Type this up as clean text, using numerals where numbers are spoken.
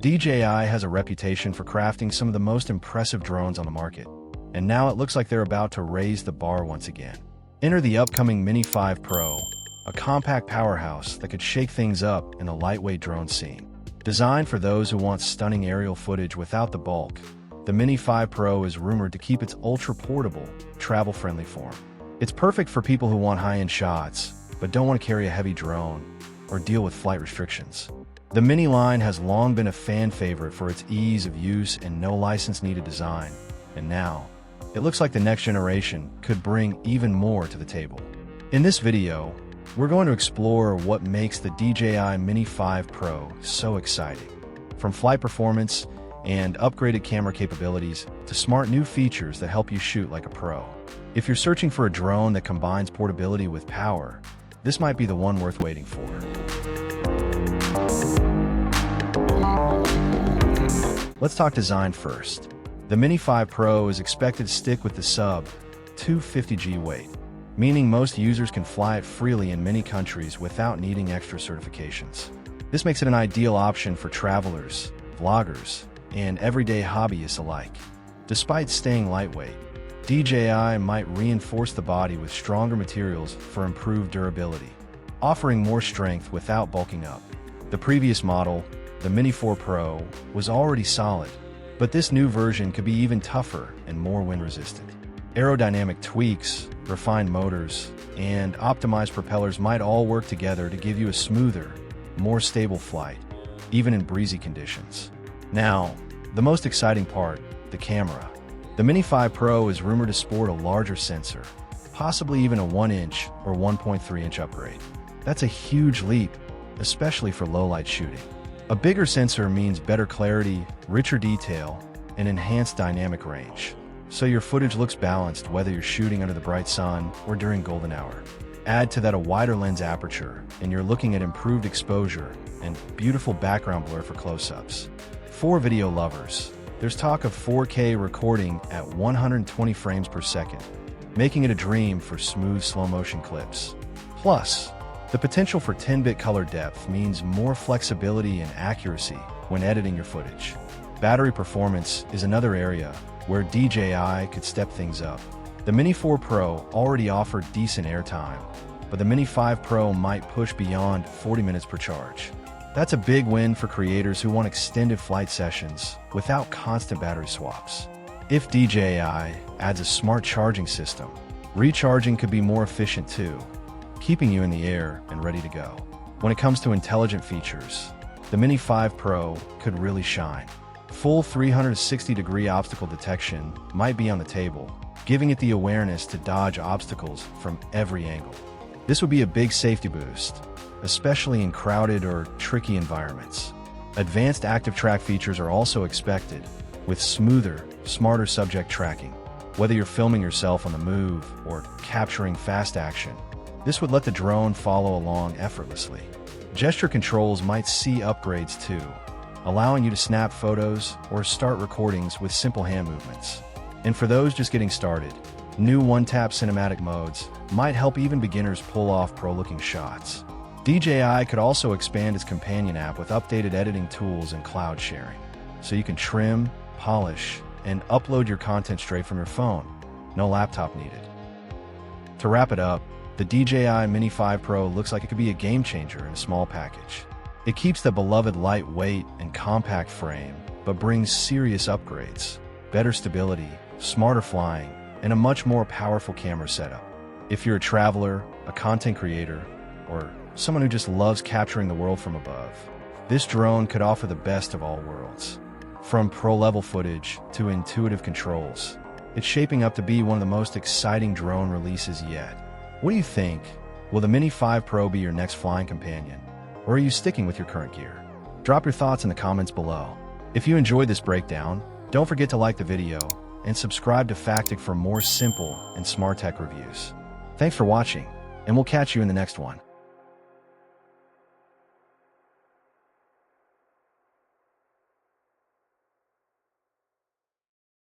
DJI has a reputation for crafting some of the most impressive drones on the market, and now it looks like they're about to raise the bar once again. Enter the upcoming Mini 5 Pro, a compact powerhouse that could shake things up in the lightweight drone scene. Designed for those who want stunning aerial footage without the bulk, the Mini 5 Pro is rumored to keep its ultra-portable, travel-friendly form. It's perfect for people who want high-end shots, but don't want to carry a heavy drone or deal with flight restrictions. The Mini line has long been a fan favorite for its ease of use and no license-needed design, and now, it looks like the next generation could bring even more to the table. In this video, we're going to explore what makes the DJI Mini 5 Pro so exciting. From flight performance and upgraded camera capabilities to smart new features that help you shoot like a pro. If you're searching for a drone that combines portability with power, this might be the one worth waiting for. Let's talk design first. The Mini 5 Pro is expected to stick with the sub-250G weight, meaning most users can fly it freely in many countries without needing extra certifications. This makes it an ideal option for travelers, vloggers, and everyday hobbyists alike. Despite staying lightweight, DJI might reinforce the body with stronger materials for improved durability, offering more strength without bulking up. The previous model, the Mini 4 Pro, was already solid, but this new version could be even tougher and more wind-resistant. Aerodynamic tweaks, refined motors, and optimized propellers might all work together to give you a smoother, more stable flight, even in breezy conditions. Now, the most exciting part, the camera. The Mini 5 Pro is rumored to sport a larger sensor, possibly even a 1-inch or 1.3-inch upgrade. That's a huge leap, especially for low-light shooting. A bigger sensor means better clarity, richer detail, and enhanced dynamic range, so your footage looks balanced whether you're shooting under the bright sun or during golden hour. Add to that a wider lens aperture, and you're looking at improved exposure and beautiful background blur for close-ups. For video lovers, there's talk of 4K recording at 120 frames per second, making it a dream for smooth slow-motion clips. Plus, the potential for 10-bit color depth means more flexibility and accuracy when editing your footage. Battery performance is another area where DJI could step things up. The Mini 4 Pro already offered decent airtime, but the Mini 5 Pro might push beyond 40 minutes per charge. That's a big win for creators who want extended flight sessions without constant battery swaps. If DJI adds a smart charging system, recharging could be more efficient too, keeping you in the air and ready to go. When it comes to intelligent features, the Mini 5 Pro could really shine. Full 360-degree obstacle detection might be on the table, giving it the awareness to dodge obstacles from every angle. This would be a big safety boost, especially in crowded or tricky environments. Advanced active track features are also expected, with smoother, smarter subject tracking. Whether you're filming yourself on the move or capturing fast action, this would let the drone follow along effortlessly. Gesture controls might see upgrades too, allowing you to snap photos or start recordings with simple hand movements. And for those just getting started, new one-tap cinematic modes might help even beginners pull off pro-looking shots. DJI could also expand its companion app with updated editing tools and cloud sharing, so you can trim, polish, and upload your content straight from your phone. No laptop needed. To wrap it up, the DJI Mini 5 Pro looks like it could be a game changer in a small package. It keeps the beloved lightweight and compact frame, but brings serious upgrades, better stability, smarter flying, and a much more powerful camera setup. If you're a traveler, a content creator, or someone who just loves capturing the world from above, this drone could offer the best of all worlds. From pro-level footage to intuitive controls, it's shaping up to be one of the most exciting drone releases yet. What do you think? Will the Mini 5 Pro be your next flying companion? Or are you sticking with your current gear? Drop your thoughts in the comments below. If you enjoyed this breakdown, don't forget to like the video and subscribe to Factic for more simple and smart tech reviews. Thanks for watching, and we'll catch you in the next one.